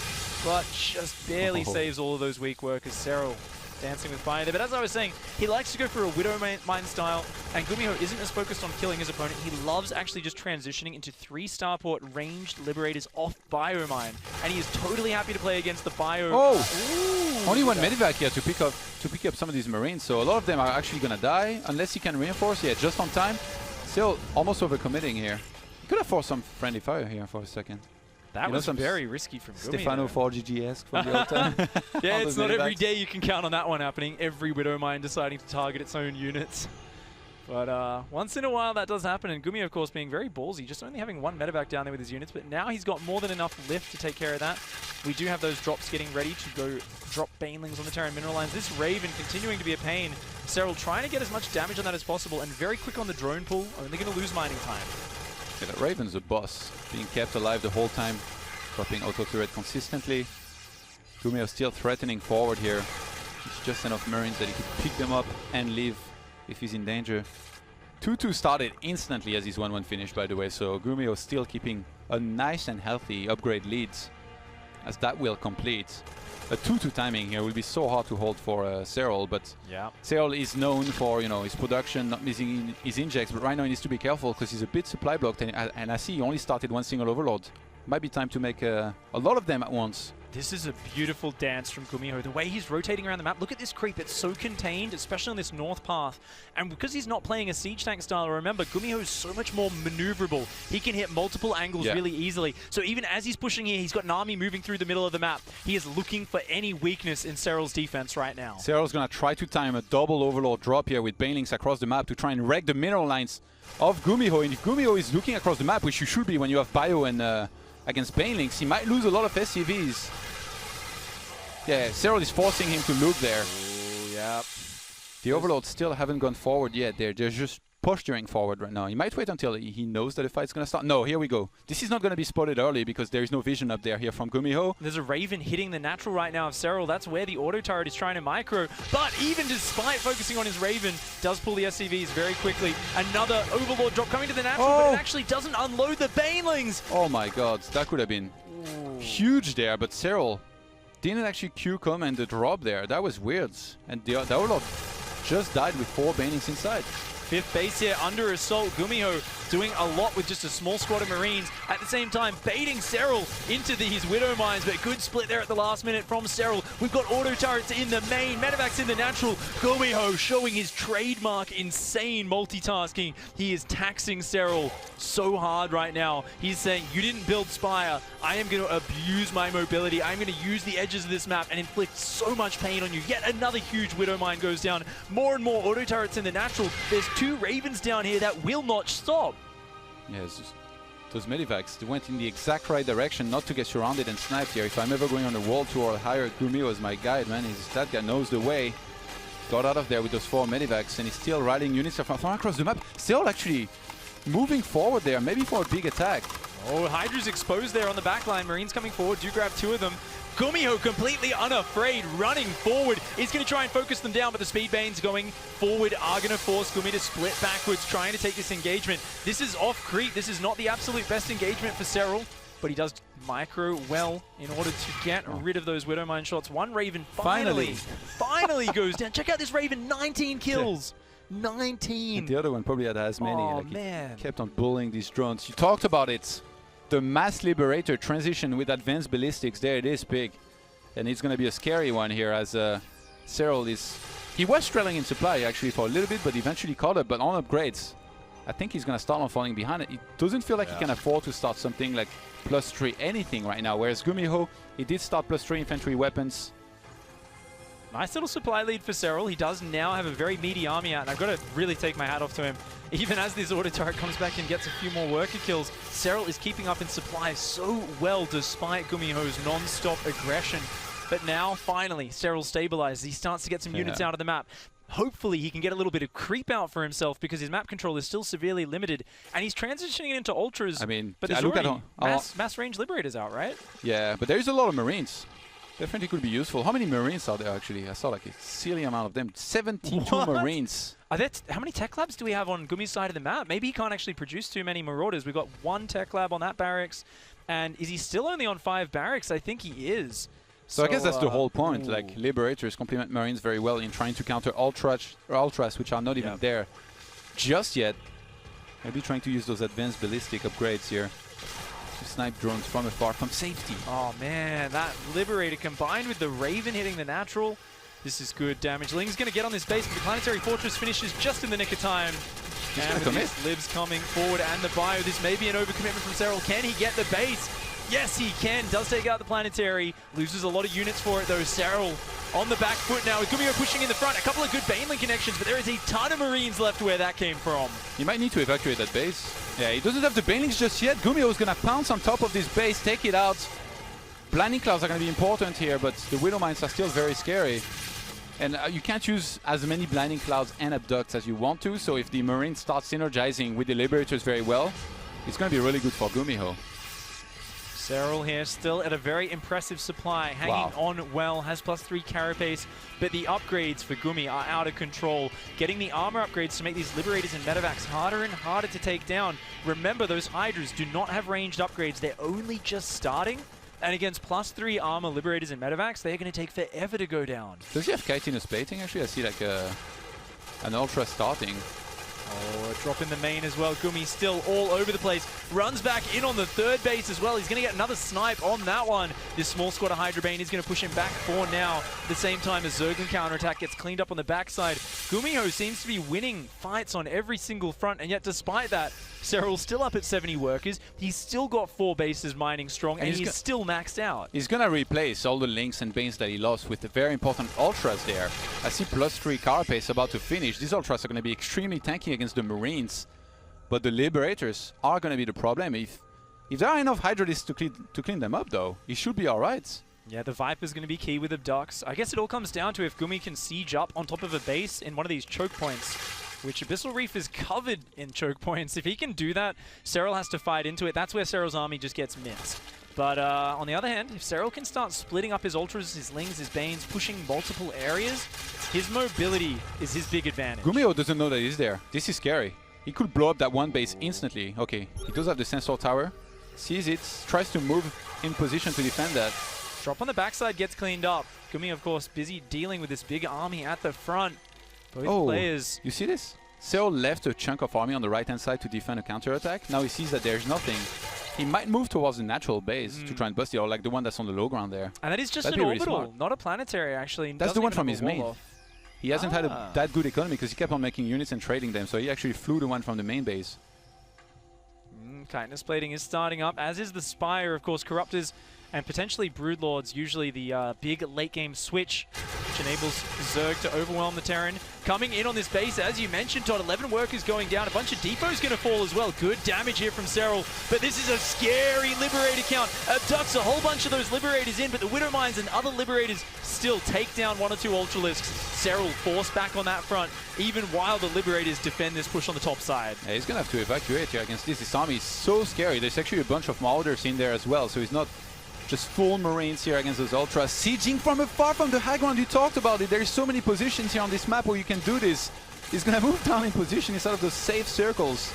but just barely saves all of those weak workers. Serral dancing with fire there. But as I was saying, he likes to go for a Widow Mine style, and GuMiho isn't as focused on killing his opponent. He loves actually just transitioning into 3 starport ranged Liberators off Bio Mine, and he is totally happy to play against the Bio. Oh! Only one medivac here to pick up some of these Marines, so a lot of them are actually gonna die unless he can reinforce. Yeah, just on time. Still almost overcommitting here. He could have forced some friendly fire here for a second. That was very risky from Gumi. Stefano 4GG-esque from the old time. Yeah, it's not every day you can count on that one happening. Every Widow Mine deciding to target its own units. But once in a while that does happen, and Gumi, of course, being very ballsy, just only having 1 medevac down there with his units, but now he's got more than enough lift to take care of that. We do have those drops getting ready to go drop Banelings on the Terran mineral lines. This Raven continuing to be a pain. Serral trying to get as much damage on that as possible, and very quick on the drone pull, only going to lose mining time. Yeah, the Raven's a boss, being kept alive the whole time, dropping auto turret consistently. GuMiho still threatening forward here. It's just enough Marines that he could pick them up and leave if he's in danger. 2-2 started instantly as his 1-1 finished, by the way, so GuMiho still keeping a nice and healthy upgrade lead as that will complete. A 2-2 timing here will be so hard to hold for Serral, but yeah, Serral is known for, you know, his production, not missing his injects, but right now he needs to be careful because he's a bit supply blocked, and I see he only started 1 single overload. Might be time to make a lot of them at once. This is a beautiful dance from GuMiho. The way he's rotating around the map, look at this creep. It's so contained, especially on this north path. And because he's not playing a siege tank style, remember, GuMiho is so much more maneuverable. He can hit multiple angles really easily. So even as he's pushing here, he's got an army moving through the middle of the map. He is looking for any weakness in Serral's defense right now. Serral's going to try to time a double overlord drop here with Banelings across the map to try and wreck the mineral lines of GuMiho. And if GuMiho is looking across the map, which you should be when you have Bio and against Banelings, he might lose a lot of SCVs. Yeah, Serral is forcing him to look there. Ooh, yep. The overlords still haven't gone forward yet. They're just posturing forward right now. He might wait until he knows that the fight's going to start. No, here we go. This is not going to be spotted early because there is no vision up there here from GuMiho. There's a Raven hitting the natural right now of Serral. That's where the auto turret is trying to micro. But even despite focusing on his Raven, does pull the SCVs very quickly. Another overlord drop coming to the natural, but it actually doesn't unload the Banelings. Oh my god, that could have been huge there, but Serral didn't actually Q command the drop there. That was weird. And the overlord just died with 4 Banelings inside. 5th base here under assault. GuMiho doing a lot with just a small squad of Marines. At the same time, baiting Serral into these Widow Mines, but good split there at the last minute from Serral. We've got auto turrets in the main, medevacs in the natural. GuMiho showing his trademark insane multitasking. He is taxing Serral so hard right now. He's saying, you didn't build Spire. I am going to abuse my mobility. I'm going to use the edges of this map and inflict so much pain on you. Yet another huge Widow Mine goes down. More and more auto turrets in the natural. There's 2 Ravens down here that will not stop. Yes, those medivacs, they went in the exact right direction not to get surrounded and sniped here. If I'm ever going on a world tour, I'll hire GuMiho as my guide, man. That guy knows the way. Got out of there with those 4 medivacs, and he's still riding units from across the map. Still actually moving forward there, maybe for a big attack. Oh, Hydra's exposed there on the back line. Marines coming forward, do grab 2 of them. GuMiho completely unafraid, running forward. He's going to try and focus them down, but the speed banes going forward are going to force Gumi to split backwards, trying to take this engagement. This is off creep. This is not the absolute best engagement for Serral, but he does micro well in order to get rid of those Widow Mine shots. 1 Raven finally goes down. Check out this Raven, 19 kills. 19. And the other one probably had as many. Oh, like man. Kept on bullying these drones. You talked about it. The Mass Liberator transition with advanced ballistics, there it is, big. And it's going to be a scary one here as Serral is... He was trailing in supply actually for a little bit, but eventually caught up. But on upgrades, I think he's going to start on falling behind it. It doesn't feel like he can afford to start something like +3 anything right now. Whereas GuMiho, he did start +3 infantry weapons. Nice little supply lead for Serral. He does now have a very meaty army out, and I've got to really take my hat off to him. Even as this auto turret comes back and gets a few more worker kills, Serral is keeping up in supply so well despite GuMiho's non-stop aggression. But now, finally, Serral stabilizes. He starts to get some units out of the map. Hopefully, he can get a little bit of creep out for himself because his map control is still severely limited. And he's transitioning into ultras, I mean, but there's already mass range liberators out, right? Yeah, but there's a lot of Marines. Definitely could be useful. How many Marines are there actually? I saw like a silly amount of them. 72 What? Marines. Are there how many tech labs do we have on GuMi's side of the map? Maybe he can't actually produce too many Marauders. We've got 1 tech lab on that barracks. And is he still only on 5 barracks? I think he is. So I guess that's the whole point. Ooh. Like Liberators complement Marines very well in trying to counter Ultras, which are not even there just yet. Maybe trying to use those advanced ballistic upgrades here to snipe drones from afar, from safety. Oh man, that Liberator combined with the Raven hitting the natural. This is good damage. Ling's going to get on this base, but the Planetary Fortress finishes just in the nick of time. He's and going to with commit. these Libs coming forward and the bio, this may be an overcommitment from Serral. Can he get the base? Yes, he can. Does take out the Planetary. Loses a lot of units for it, though. Serral on the back foot now with GuMiho pushing in the front. A couple of good Baneling connections, but there is a ton of Marines left where that came from. He might need to evacuate that base. Yeah, he doesn't have the Banelings just yet. GuMiho is going to pounce on top of this base, take it out. Blinding Clouds are going to be important here, but the Widow Mines are still very scary. And you can't use as many Blinding Clouds and Abducts as you want to, so if the Marines start synergizing with the Liberators very well, it's going to be really good for GuMiho. Serral here still at a very impressive supply, hanging on well, has +3 carapace, but the upgrades for GuMi are out of control. Getting the armor upgrades to make these Liberators and Medevacs harder and harder to take down. Remember, those Hydras do not have ranged upgrades, they're only just starting. And against +3 armor Liberators and Medevacs, they're going to take forever to go down. Does he have Chitinous plating actually? I see like an Ultra starting. Oh, a drop in the main as well. GuMi still all over the place. Runs back in on the 3rd base as well. He's going to get another snipe on that one. This small squad of Hydra Bane is going to push him back for now. At the same time as Zerglin counterattack gets cleaned up on the backside. GuMiho seems to be winning fights on every single front, and yet despite that, Serral's still up at 70 workers. He's still got 4 bases mining strong, and he's still maxed out. He's going to replace all the Links and Banes that he lost with the very important Ultras there. I see +3 carapace about to finish. These Ultras are going to be extremely tanky against the Marines, but the Liberators are going to be the problem. If there are enough Hydralisks to clean them up, though, he should be alright. Yeah, the Viper's going to be key with Abducts. I guess it all comes down to if GuMi can siege up on top of a base in one of these choke points, which Bissel Reef is covered in choke points. If he can do that, Serral has to fight into it. That's where Serral's army just gets minced. But on the other hand, if Serral can start splitting up his Ultras, his Lings, his Banes, pushing multiple areas, his mobility is his big advantage. GuMiho doesn't know that he's there. This is scary. He could blow up that one base instantly. Okay, he does have the Sensor Tower. Sees it, tries to move in position to defend that. Drop on the backside gets cleaned up. GuMi, of course, busy dealing with this big army at the front. Both players. You see this? Serral left a chunk of army on the right-hand side to defend a counterattack. Now he sees that there's nothing. He might move towards the natural base to try and bust it, or like the one that's on the low ground there. And that is just an orbital, not a planetary, actually. That's the one from his main. He hasn't had that good economy because he kept on making units and trading them, so he actually flew the one from the main base. Chitinous plating is starting up, as is the Spire, of course. Corruptors and potentially Broodlords, usually the big late-game switch, which enables Zerg to overwhelm the Terran. Coming in on this base, as you mentioned, Todd, 11 workers going down. A bunch of depots going to fall as well. Good damage here from Serral, but this is a scary Liberator count. Abducts a whole bunch of those Liberators in, but the Widow Mines and other Liberators still take down 1 or 2 Ultralisks. Serral forced back on that front, even while the Liberators defend this push on the top side. Yeah, he's going to have to evacuate here against this. This army is so scary. There's actually a bunch of Marauders in there as well, so he's not just full Marines here against those Ultras. Sieging from afar from the high ground, you talked about it. There's so many positions here on this map where you can do this. He's going to move down in position inside of those safe circles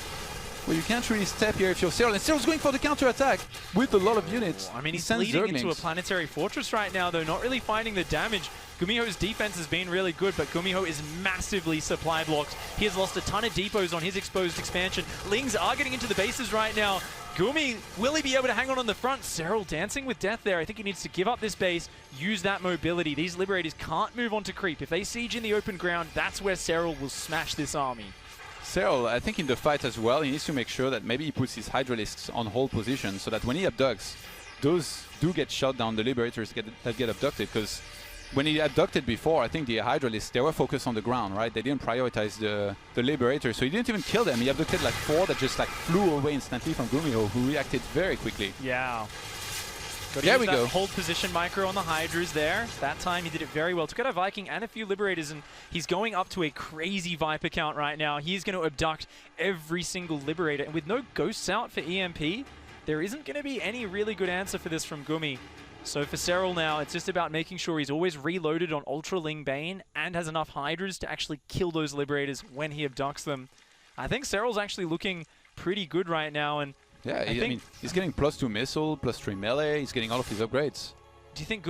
where you can't really step here if you're Serral. And Serral's going for the counter-attack with a lot of units. I mean, he's leading into a planetary fortress right now, though, not really finding the damage. GuMiho's defense has been really good, but GuMiho is massively supply blocked. He has lost a ton of depots on his exposed expansion. Lings are getting into the bases right now. GuMi, will he be able to hang on the front? Serral dancing with death there. I think he needs to give up this base, use that mobility. These Liberators can't move on to creep. If they siege in the open ground, that's where Serral will smash this army. Serral, I think in the fight as well, he needs to make sure that maybe he puts his Hydralisks on hold position so that when he abducts, those do get shot down, the Liberators that get abducted, because when he abducted before, I think the Hydralisks, they were focused on the ground, right? They didn't prioritize the Liberators, so he didn't even kill them. He abducted like 4 that just like flew away instantly from GuMiho, who reacted very quickly. Yeah. There we go. Hold position micro on the Hydras there. That time he did it very well. Took out a Viking and a few Liberators, and he's going up to a crazy Viper count right now. He's going to abduct every single Liberator, and with no ghosts out for EMP, there isn't going to be any really good answer for this from GuMi. So for Serral now, it's just about making sure he's always reloaded on Ultra Ling Bane and has enough Hydras to actually kill those Liberators when he abducts them. I think Serral's actually looking pretty good right now, and yeah, I mean, he's getting +2 missile, +3 melee, he's getting all of his upgrades. Do you think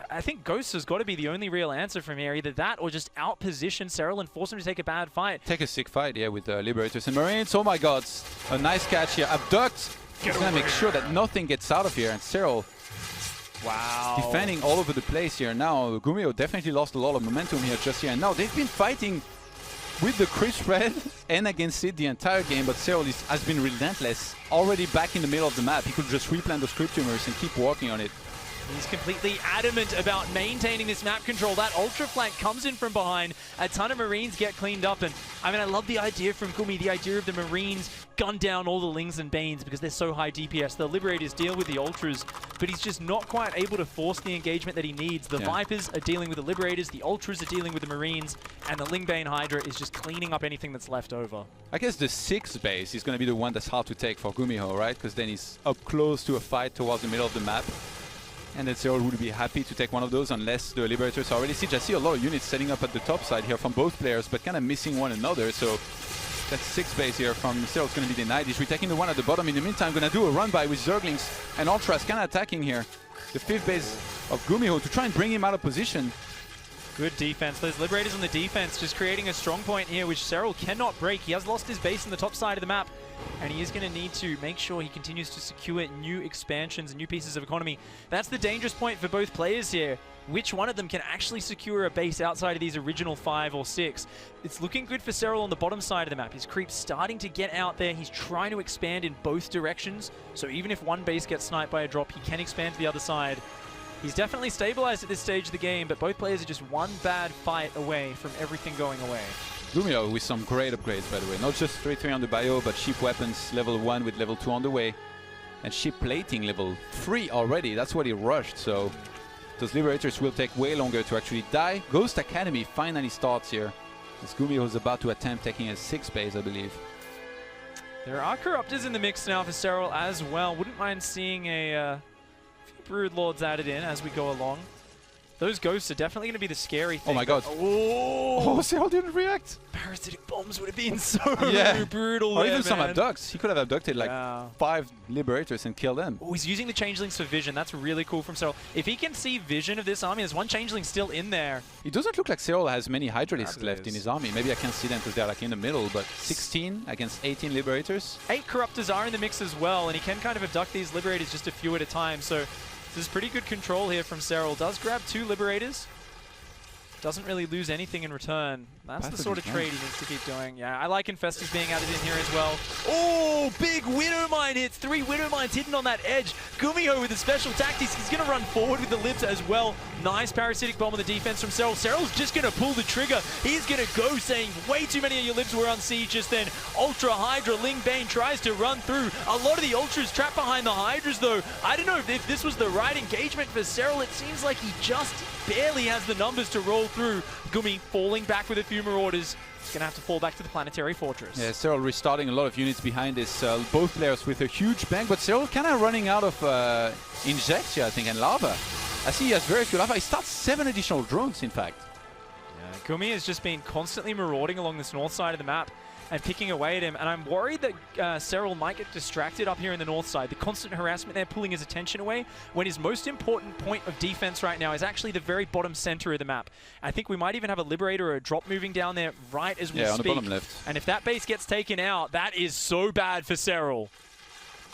I think Ghost has got to be the only real answer from here. Either that or just outposition Serral and force him to take a bad fight. Take a sick fight, yeah, with Liberators and Marines. Oh my god, a nice catch here. Abduct! He's gonna make sure that nothing gets out of here, and Serral defending all over the place here. Now, GuMiho definitely lost a lot of momentum here just here. And now they've been fighting with the creep spread and against it the entire game, but Serral has been relentless. Already back in the middle of the map, he could just replant those creep tumors and keep working on it. He's completely adamant about maintaining this map control. That ultra flank comes in from behind. A ton of Marines get cleaned up. And I mean, I love the idea from Gumi, the idea of the Marines gun down all the Lings and Banes because they're so high DPS. The Liberators deal with the Ultras, but he's just not quite able to force the engagement that he needs. The Vipers are dealing with the Liberators, the Ultras are dealing with the Marines, and the Ling Bane Hydra is just cleaning up anything that's left over. I guess the 6th base is going to be the one that's hard to take for GuMiho, right? Because then he's up close to a fight towards the middle of the map. And then Serral would be happy to take one of those unless the Liberators are already siege. I see a lot of units setting up at the top side here from both players, but kind of missing one another. So that 6th base here from Serral is going to be denied. He's retaking the one at the bottom. In the meantime, going to do a run by with Zerglings and Ultras kind of attacking here. The 5th base of GuMiho to try and bring him out of position. Good defense. Those Liberators on the defense just creating a strong point here, which Serral cannot break. He has lost his base on the top side of the map, and he is going to need to make sure he continues to secure new expansions and new pieces of economy. That's the dangerous point for both players here. Which one of them can actually secure a base outside of these original 5 or 6? It's looking good for Serral on the bottom side of the map. His creep's starting to get out there. He's trying to expand in both directions. So even if one base gets sniped by a drop, he can expand to the other side. He's definitely stabilized at this stage of the game, but both players are just one bad fight away from everything going away. GuMiho with some great upgrades, by the way. Not just 3-3 on the bio, but ship weapons level 1 with level 2 on the way. And ship plating level 3 already. That's what he rushed, so those Liberators will take way longer to actually die. Ghost Academy finally starts here, as GuMiho is about to attempt taking a 6th base, I believe. There are Corruptors in the mix now for Serral as well. Wouldn't mind seeing a few Brood Lords added in as we go along. Those ghosts are definitely going to be the scary thing. Oh my god. Oh, Serral didn't react. Parasitic bombs would have been so brutal. Or there, even some man. abducts. He could have abducted like 5 Liberators and killed them. Oh, he's using the Changelings for vision. That's really cool from Serral. If he can see vision of this army, there's one Changeling still in there. It doesn't look like Serral has many Hydralisks left in his army. Maybe I can't see them because they're like in the middle, but 16 against 18 Liberators. 8 Corruptors are in the mix as well, and he can kind of abduct these Liberators just a few at a time. So this is pretty good control here from Serral. Does grab 2 Liberators. Doesn't really lose anything in return. That's the sort of trade he needs to keep doing. Yeah, I like Infestors being added in here as well. Oh, big Widow Mine hits. 3 Widow Mines hidden on that edge. GuMiho with the special tactics. He's going to run forward with the Libs as well. Nice Parasitic Bomb on the defense from Serral. Serral's just going to pull the trigger. He's going to go, saying way too many of your Libs were on siege just then. Ultra Hydra, Ling Bane tries to run through. A lot of the Ultras trapped behind the Hydras, though. I don't know if this was the right engagement for Serral. It seems like he just barely has the numbers to roll through. Gumi falling back with a few Marauders. He's going to have to fall back to the Planetary Fortress. Yeah, Serral restarting a lot of units behind this. Both players with a huge bank, but Serral kind of running out of Injectia, I think, and Lava. I see he has very few Lava. He starts 7 additional drones, in fact. Yeah, Gumi has just been constantly marauding along this north side of the map and picking away at him. And I'm worried that Serral might get distracted up here in the north side. The constant harassment there pulling his attention away when his most important point of defense right now is actually the very bottom center of the map. I think we might even have a Liberator or a drop moving down there right as we speak. On the bottom left. And if that base gets taken out, that is so bad for Serral.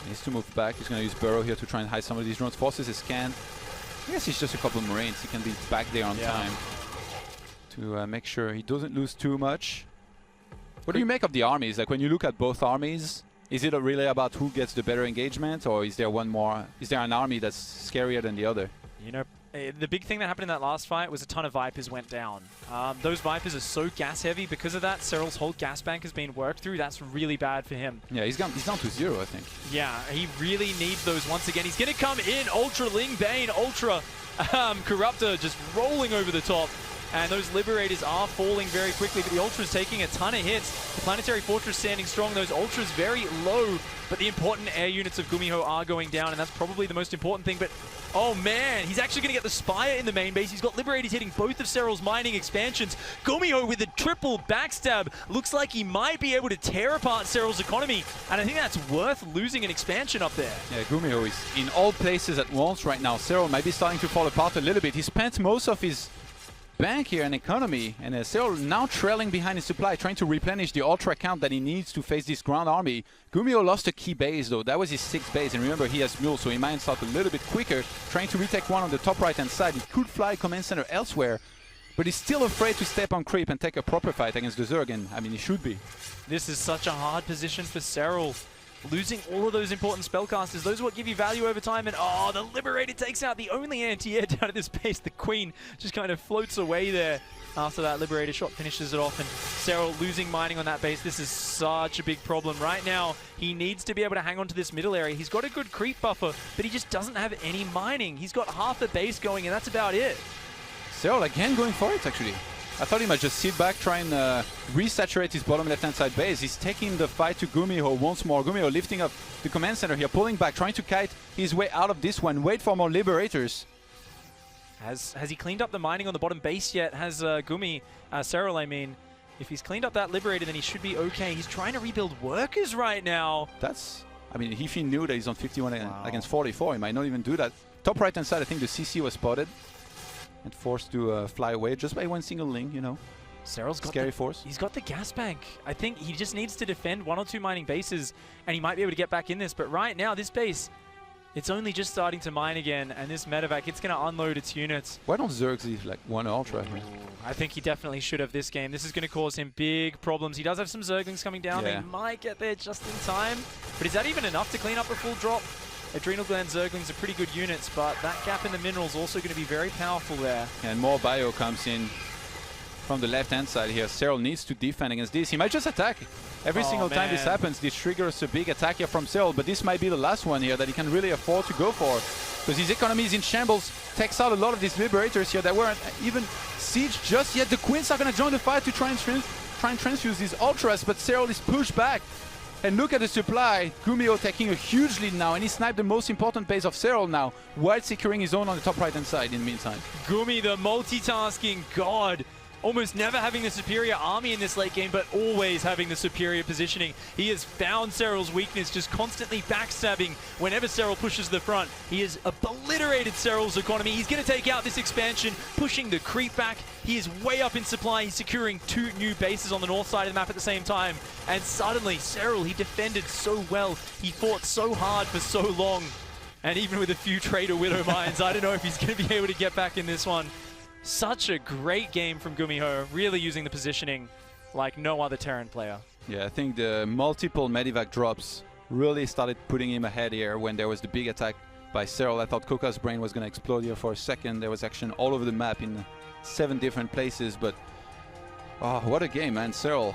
He needs to move back. He's going to use Burrow here to try and hide some of these drones. Forces his scan. I guess he's just a couple of Marines. He can be back there on time to make sure he doesn't lose too much. What do you make of the armies? Like when you look at both armies, is it really about who gets the better engagement, or is there one more? Is there an army that's scarier than the other? You know, the big thing that happened in that last fight was a ton of Vipers went down. Those Vipers are so gas heavy. Because of that, Serral's whole gas bank has been worked through. That's really bad for him. Yeah, he's down to 0, I think. Yeah, he really needs those once again. He's going to come in. Ultra Ling Bane, Ultra Corruptor just rolling over the top. And those Liberators are falling very quickly, but the Ultra's taking a ton of hits. The Planetary Fortress standing strong, those Ultras very low, but the important air units of GuMiho are going down, and that's probably the most important thing. But oh man, he's actually going to get the Spire in the main base. He's got Liberators hitting both of Serral's mining expansions. GuMiho with a triple backstab. Looks like he might be able to tear apart Serral's economy, and I think that's worth losing an expansion up there. Yeah, GuMiho is in all places at once right now. Serral might be starting to fall apart a little bit. He spent most of his bank here in economy, and Serral now trailing behind his supply, trying to replenish the ultra count that he needs to face this ground army. GuMiho lost a key base though. That was his 6th base, and remember he has mules, so he might start a little bit quicker, trying to retake one on the top right hand side. He could fly command center elsewhere, but he's still afraid to step on creep and take a proper fight against the Zerg, and I mean he should be. This is such a hard position for Serral. Losing all of those important spellcasters, those are what give you value over time, and oh, the Liberator takes out the only anti-air down at this base. The Queen just kind of floats away there after that Liberator shot finishes it off, and Serral losing mining on that base. This is such a big problem. Right now, he needs to be able to hang on to this middle area. He's got a good creep buffer, but he just doesn't have any mining. He's got half a base going, and that's about it. Serral again going for it, actually. I thought he might just sit back, try and resaturate his bottom left-hand side base. He's taking the fight to GuMiho once more. GuMiho lifting up the command center here, pulling back, trying to kite his way out of this one. Wait for more Liberators. Has he cleaned up the mining on the bottom base yet? Has Serral, I mean. If he's cleaned up that Liberator, then he should be okay. He's trying to rebuild workers right now. That's, I mean, if he knew that he's on 51 against 44, he might not even do that. Top right-hand side, I think the CC was spotted and forced to fly away just by one single link, you know. Serral's got scary force. He's got the gas bank. I think he just needs to defend 1 or 2 mining bases, and he might be able to get back in this. But right now, this base, it's only just starting to mine again, and this medevac, it's going to unload its units. Why don't Zergs leave like 1 ultra here? I think he definitely should have this game. This is going to cause him big problems. He does have some Zerglings coming down. Yeah. They might get there just in time. But is that even enough to clean up a full drop? Adrenal Gland Zerglings are pretty good units, but that gap in the mineral is also going to be very powerful there. And more bio comes in from the left-hand side here. Serral needs to defend against this. He might just attack. Every single time this happens, this triggers a big attack here from Serral, but this might be the last one here that he can really afford to go for, because his economy is in shambles. Takes out a lot of these Liberators here that weren't even siege just yet. The Queens are going to join the fight to try and transfuse these Ultras, but Serral is pushed back. And look at the supply. GuMiho taking a huge lead now, and he sniped the most important base of Serral now, while securing his own on the top right-hand side in the meantime. Gumi, the multitasking god. Almost never having the superior army in this late game, but always having the superior positioning. He has found Serral's weakness, just constantly backstabbing whenever Serral pushes the front. He has obliterated Serral's economy. He's going to take out this expansion, pushing the creep back. He is way up in supply. He's securing 2 new bases on the north side of the map at the same time. And suddenly, Serral, he defended so well. He fought so hard for so long. And even with a few Trader Widow mines, I don't know if he's going to be able to get back in this one. Such a great game from GuMiho, really using the positioning like no other Terran player. Yeah, I think the multiple Medivac drops really started putting him ahead here when there was the big attack by Serral. I thought Koka's brain was going to explode here for a second. There was action all over the map in 7 different places, but oh, what a game, man. Serral,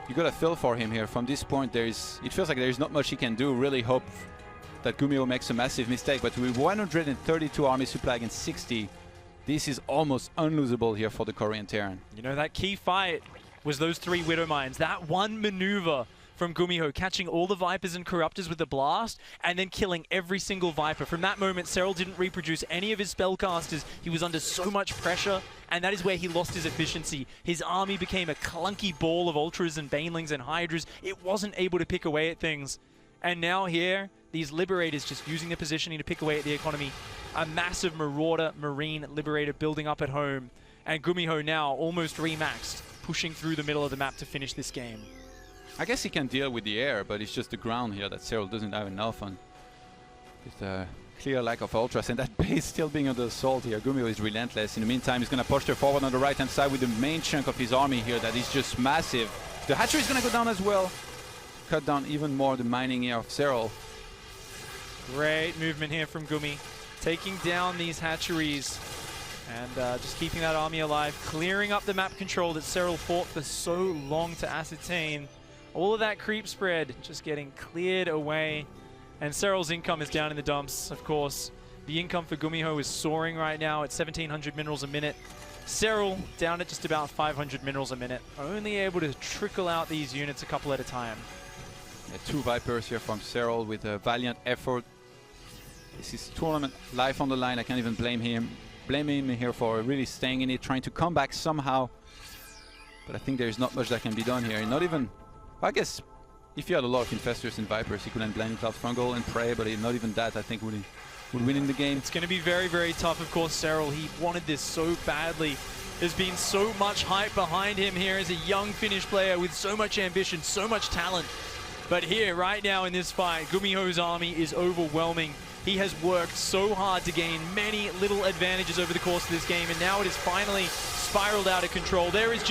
you got to feel for him here. From this point, it feels like there's not much he can do. Really hope that GuMiho makes a massive mistake, but with 132 army supply against 60, this is almost unlosable here for the Korean Terran. You know, that key fight was those 3 Widow Mines. That one maneuver from GuMiho, catching all the Vipers and Corruptors with the blast, and then killing every single Viper. From that moment, Serral didn't reproduce any of his spellcasters. He was under so much pressure, and that is where he lost his efficiency. His army became a clunky ball of Ultras and Banelings and Hydras. It wasn't able to pick away at things. And now here, these Liberators just using the positioning to pick away at the economy. A massive Marauder Marine Liberator building up at home. And GuMiho now almost remaxed, pushing through the middle of the map to finish this game. I guess he can deal with the air, but it's just the ground here that Serral doesn't have enough on. With a clear lack of Ultras, and that base still being under assault here. GuMiho is relentless. In the meantime, he's going to push her forward on the right-hand side with the main chunk of his army here that is just massive. The hatchery is going to go down as well. Cut down even more the mining here of Serral. Great movement here from Gumi. Taking down these hatcheries and just keeping that army alive. Clearing up the map control that Serral fought for so long to ascertain. All of that creep spread just getting cleared away. And Serral's income is down in the dumps, of course. The income for GuMiho is soaring right now at 1,700 minerals a minute. Serral down at just about 500 minerals a minute, only able to trickle out these units a couple at a time. Yeah, 2 Vipers here from Serral with a valiant effort. This is tournament life on the line. I can't even blame him here for really staying in it, trying to come back somehow. But I think there's not much that can be done here. Not even, I guess, if you had a lot of Infestors and Vipers, he could then blend Cloud Fungal and pray, but not even that, I think, would win in the game. It's going to be very, very tough. Of course, Serral, he wanted this so badly. There's been so much hype behind him here as a young Finnish player with so much ambition, so much talent. But here, right now in this fight, GuMiho's army is overwhelming. He has worked so hard to gain many little advantages over the course of this game, and now it is finally spiraled out of control. There is just